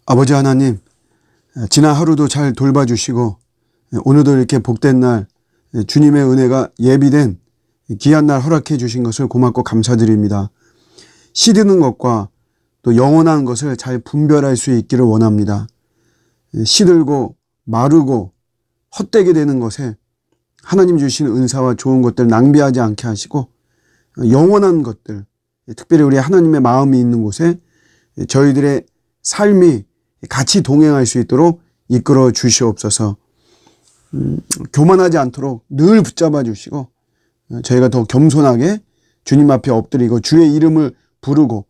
아버지 하나님, 지난 하루도 잘 돌봐주시고 오늘도 이렇게 복된 날 주님의 은혜가 예비된 귀한 날 허락해 주신 것을 고맙고 감사드립니다. 시드는 것과 또 영원한 것을 잘 분별할 수 있기를 원합니다. 시들고 마르고 헛되게 되는 것에 하나님 주신 은사와 좋은 것들 낭비하지 않게 하시고 영원한 것들, 특별히 우리 하나님의 마음이 있는 곳에 저희들의 삶이 같이 동행할 수 있도록 이끌어 주시옵소서. 교만하지 않도록 늘 붙잡아 주시고 저희가 더 겸손하게 주님 앞에 엎드리고 주의 이름을 부르고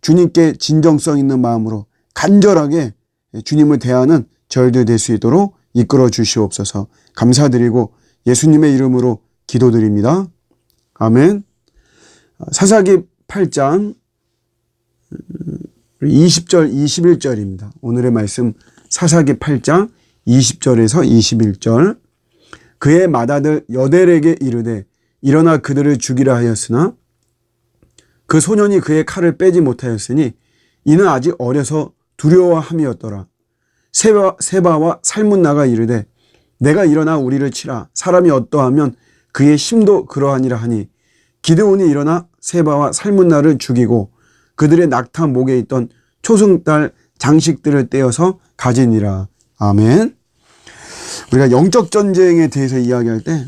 주님께 진정성 있는 마음으로 간절하게 주님을 대하는 저희들 될 수 있도록 이끌어 주시옵소서. 감사드리고 예수님의 이름으로 기도드립니다. 아멘. 사사기 8장 20절 21절입니다. 오늘의 말씀 사사기 8장 20절에서 21절. 그의 맏아들 여델에게 이르되 일어나 그들을 죽이라 하였으나 그 소년이 그의 칼을 빼지 못하였으니 이는 아직 어려서 두려워함이었더라. 세바와 살문나가 이르되 내가 일어나 우리를 치라. 사람이 어떠하면 그의 힘도 그러하니라 하니 기드온이 일어나 세바와 살문나를 죽이고 그들의 낙타 목에 있던 초승달 장식들을 떼어서 가지니라. 아멘. 우리가 영적 전쟁에 대해서 이야기할 때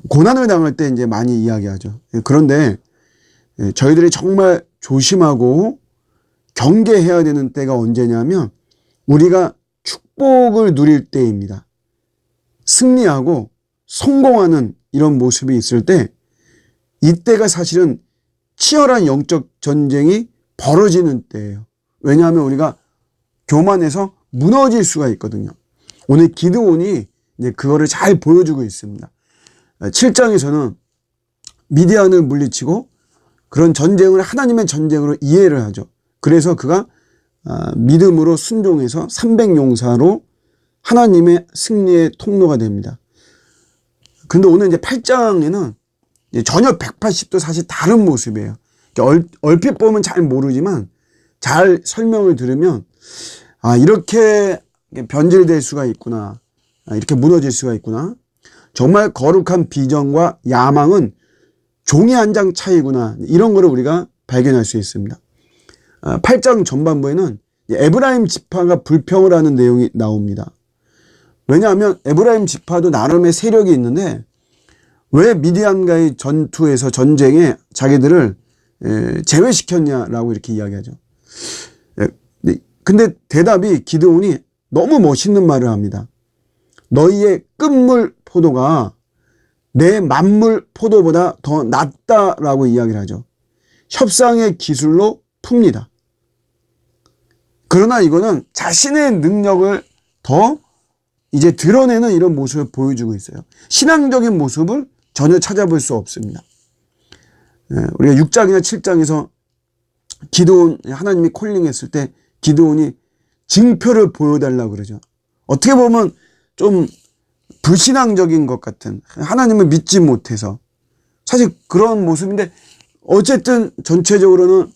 고난을 당할 때 이제 많이 이야기하죠. 그런데 저희들이 정말 조심하고 경계해야 되는 때가 언제냐면 우리가 축복을 누릴 때입니다. 승리하고 성공하는 이런 모습이 있을 때 이때가 사실은 치열한 영적 전쟁이 벌어지는 때예요. 왜냐하면 우리가 교만해서 무너질 수가 있거든요. 오늘 기드온이 이제 그거를 잘 보여주고 있습니다. 7장에서는 미디안을 물리치고 그런 전쟁을 하나님의 전쟁으로 이해를 하죠. 그래서 그가 믿음으로 순종해서 300용사로 하나님의 승리의 통로가 됩니다. 근데 오늘 이제 8장에는 전혀 180도 사실 다른 모습이에요. 얼핏 보면 잘 모르지만 잘 설명을 들으면 이렇게 변질될 수가 있구나. 이렇게 무너질 수가 있구나. 정말 거룩한 비전과 야망은 종이 한 장 차이구나. 이런 거를 우리가 발견할 수 있습니다. 8장 전반부에는 에브라임 지파가 불평을 하는 내용이 나옵니다. 왜냐하면 에브라임 지파도 나름의 세력이 있는데 왜 미디안과의 전투에서 전쟁에 자기들을 제외시켰냐라고 이렇게 이야기하죠. 근데 대답이 기드온이 너무 멋있는 말을 합니다. 너희의 끝물 포도가 내 만물 포도보다 더 낫다라고 이야기를 하죠. 협상의 기술로 풉니다. 그러나 이거는 자신의 능력을 더 이제 드러내는 이런 모습을 보여주고 있어요. 신앙적인 모습을 전혀 찾아볼 수 없습니다. 우리가 6장이나 7장에서 기드온 하나님이 콜링했을 때 기드온이 징표를 보여달라고 그러죠. 어떻게 보면 좀 불신앙적인 것 같은, 하나님을 믿지 못해서 사실 그런 모습인데 어쨌든 전체적으로는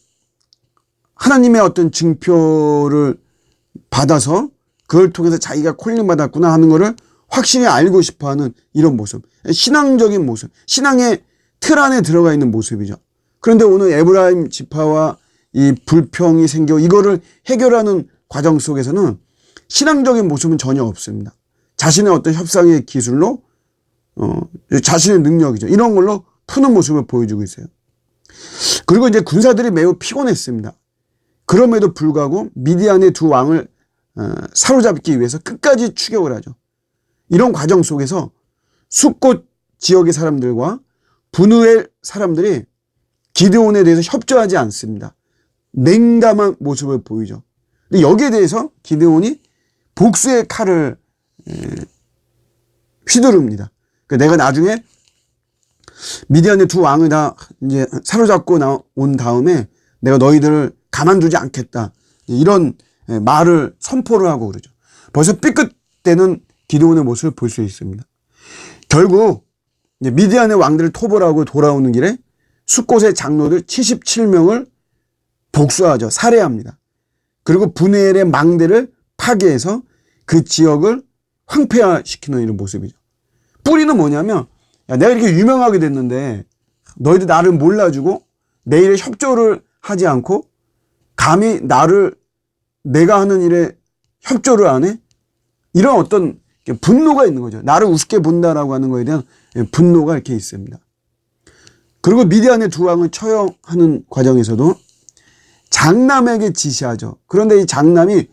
하나님의 어떤 징표를 받아서 그걸 통해서 자기가 콜링 받았구나 하는 거를 확실히 알고 싶어하는 이런 모습, 신앙적인 모습, 신앙의 틀 안에 들어가 있는 모습이죠. 그런데 오늘 에브라임 지파와 이 불평이 생겨 이거를 해결하는 과정 속에서는 신앙적인 모습은 전혀 없습니다. 자신의 어떤 협상의 기술로 자신의 능력이죠. 이런 걸로 푸는 모습을 보여주고 있어요. 그리고 이제 군사들이 매우 피곤했습니다. 그럼에도 불구하고 미디안의 두 왕을 사로잡기 위해서 끝까지 추격을 하죠. 이런 과정 속에서 숫곳 지역의 사람들과 분우엘 사람들이 기드온에 대해서 협조하지 않습니다. 냉담한 모습을 보이죠. 근데 여기에 대해서 기드온이 복수의 칼을 휘두릅니다. 그러니까 내가 나중에 미디안의 두 왕을 다 이제 사로잡고 온 다음에 내가 너희들을 가만두지 않겠다. 이런 말을 선포를 하고 그러죠. 벌써 삐끗대는 기드온의 모습을 볼 수 있습니다. 결국 미디안의 왕들을 토벌하고 돌아오는 길에 숫곳의 장로들 77명을 복수하죠. 살해합니다. 그리고 분해엘의 망대를 파괴해서 그 지역을 황폐화시키는 이런 모습이죠. 뿌리는 뭐냐면, 야, 내가 이렇게 유명하게 됐는데 너희들 나를 몰라주고 내 일에 협조를 하지 않고 감히 내가 하는 일에 협조를 안 해? 이런 어떤 분노가 있는 거죠. 나를 우습게 본다라고 하는 거에 대한 분노가 이렇게 있습니다. 그리고 미디안의 두 왕을 처형하는 과정에서도 장남에게 지시하죠. 그런데 이 장남이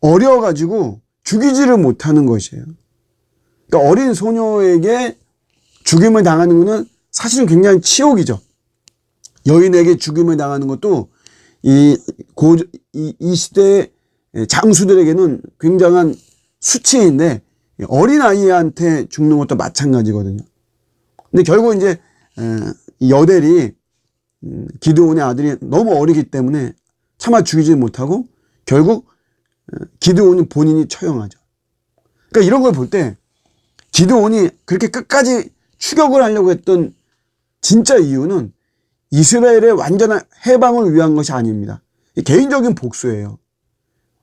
어려가지고 죽이지를 못하는 것이에요. 그러니까 어린 소녀에게 죽임을 당하는 것은 사실은 굉장히 치욕이죠. 여인에게 죽임을 당하는 것도 이 시대의 장수들에게는 굉장한 수치인데 어린아이한테 죽는 것도 마찬가지거든요. 근데 결국 이제 여델이 기드온의 아들이 너무 어리기 때문에 차마 죽이지 못하고 결국 기드온이 본인이 처형하죠. 그러니까 이런 걸 볼 때 기드온이 그렇게 끝까지 추격을 하려고 했던 진짜 이유는 이스라엘의 완전한 해방을 위한 것이 아닙니다. 개인적인 복수예요.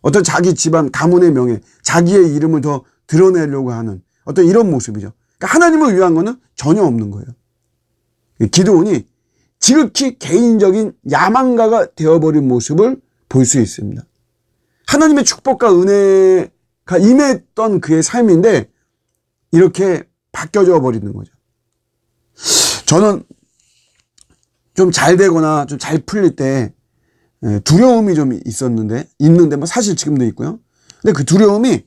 어떤 자기 집안 가문의 명예, 자기의 이름을 더 드러내려고 하는 어떤 이런 모습이죠. 그러니까 하나님을 위한 거는 전혀 없는 거예요. 기드온이 지극히 개인적인 야망가가 되어버린 모습을 볼 수 있습니다. 하나님의 축복과 은혜가 임했던 그의 삶인데 이렇게 바뀌어져 버리는 거죠. 저는 좀 잘 되거나 좀 잘 풀릴 때 두려움이 좀 있는데 뭐 사실 지금도 있고요. 근데 그 두려움의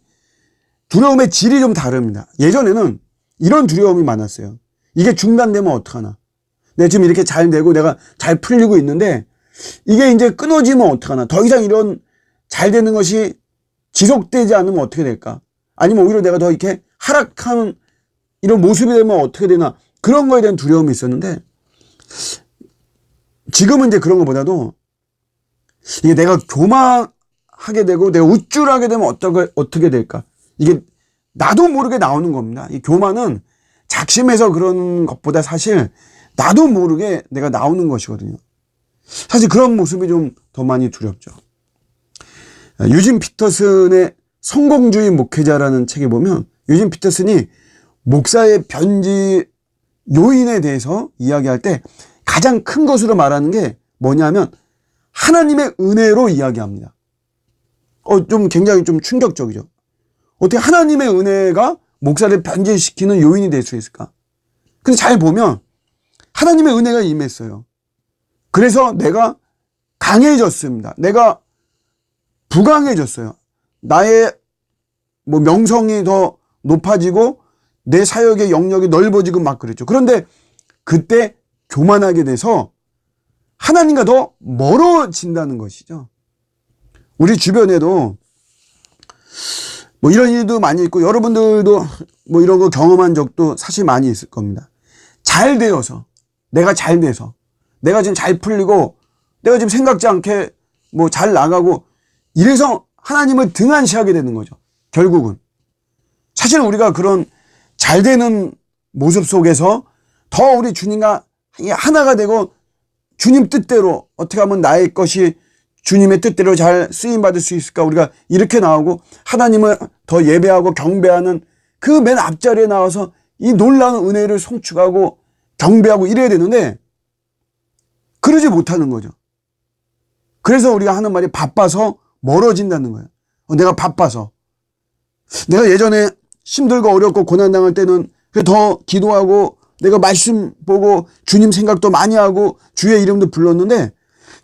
질이 좀 다릅니다. 예전에는 이런 두려움이 많았어요. 이게 중단되면 어떡하나. 내가 지금 이렇게 잘 되고 내가 잘 풀리고 있는데 이게 이제 끊어지면 어떡하나. 더 이상 이런 잘 되는 것이 지속되지 않으면 어떻게 될까? 아니면 오히려 내가 더 이렇게 하락하는 이런 모습이 되면 어떻게 되나. 그런 거에 대한 두려움이 있었는데 지금은 이제 그런 것보다도 이게 내가 교만하게 되고 내가 우쭐하게 되면 어떻게 될까? 이게 나도 모르게 나오는 겁니다. 이 교만은 작심해서 그런 것보다 사실 나도 모르게 내가 나오는 것이거든요. 사실 그런 모습이 좀 더 많이 두렵죠. 유진 피터슨의 성공주의 목회자라는 책에 보면 유진 피터슨이 목사의 변지 요인에 대해서 이야기할 때 가장 큰 것으로 말하는 게 뭐냐면 하나님의 은혜로 이야기합니다. 좀 굉장히 좀 충격적이죠. 어떻게 하나님의 은혜가 목사를 변질시키는 요인이 될 수 있을까? 근데 잘 보면 하나님의 은혜가 임했어요. 그래서 내가 강해졌습니다. 내가 부강해졌어요. 나의 명성이 더 높아지고 내 사역의 영역이 넓어지고 막 그랬죠. 그런데 그때 교만하게 돼서 하나님과 더 멀어진다는 것이죠. 우리 주변에도 이런 일도 많이 있고 여러분들도 이런 거 경험한 적도 사실 많이 있을 겁니다. 잘 되어서 내가 잘 돼서 내가 지금 잘 풀리고 내가 지금 생각지 않게 잘 나가고 이래서 하나님을 등한시하게 되는 거죠. 결국은 사실 우리가 그런 잘 되는 모습 속에서 더 우리 주님과 하나가 되고 주님 뜻대로 어떻게 하면 나의 것이 주님의 뜻대로 잘 쓰임받을 수 있을까? 우리가 이렇게 나오고 하나님을 더 예배하고 경배하는 그 맨 앞자리에 나와서 이 놀라운 은혜를 송축하고 경배하고 이래야 되는데 그러지 못하는 거죠. 그래서 우리가 하는 말이 바빠서 멀어진다는 거예요. 내가 바빠서. 내가 예전에 힘들고 어렵고 고난당할 때는 더 기도하고 내가 말씀 보고 주님 생각도 많이 하고 주의 이름도 불렀는데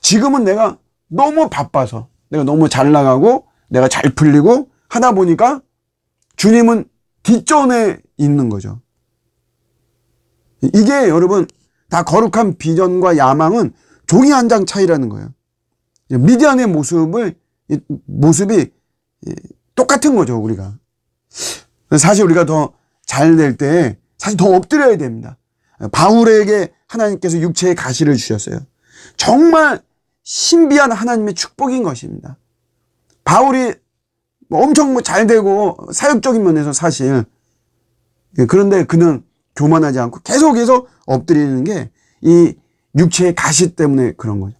지금은 내가 너무 바빠서 내가 너무 잘 나가고 내가 잘 풀리고 하다 보니까 주님은 뒷전에 있는 거죠. 이게 여러분 다 거룩한 비전과 야망은 종이 한 장 차이라는 거예요. 미디안의 모습이 똑같은 거죠, 우리가. 사실 우리가 더 잘 될 때 사실 더 엎드려야 됩니다. 바울에게 하나님께서 육체의 가시를 주셨어요. 정말 신비한 하나님의 축복인 것입니다. 바울이 엄청 잘 되고 사역적인 면에서 사실 그런데 그는 교만하지 않고 계속해서 엎드리는 게 이 육체의 가시 때문에 그런 거죠.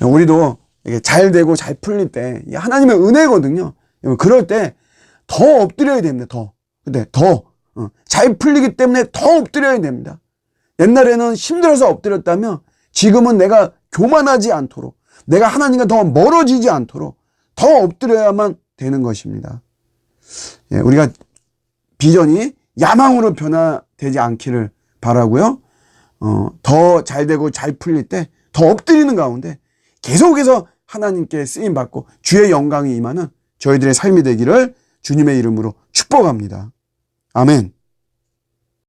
우리도 이게 잘 되고 잘 풀릴 때, 이게 하나님의 은혜거든요. 그럴 때 더 엎드려야 됩니다. 더. 근데 잘 풀리기 때문에 더 엎드려야 됩니다. 옛날에는 힘들어서 엎드렸다면 지금은 내가 교만하지 않도록, 내가 하나님과 더 멀어지지 않도록 더 엎드려야만 되는 것입니다. 예, 우리가 비전이 야망으로 변화되지 않기를 바라고요. 더 잘 되고 잘 풀릴 때 더 엎드리는 가운데 계속해서 하나님께 쓰임받고 주의 영광이 임하는 저희들의 삶이 되기를 주님의 이름으로 축복합니다. 아멘.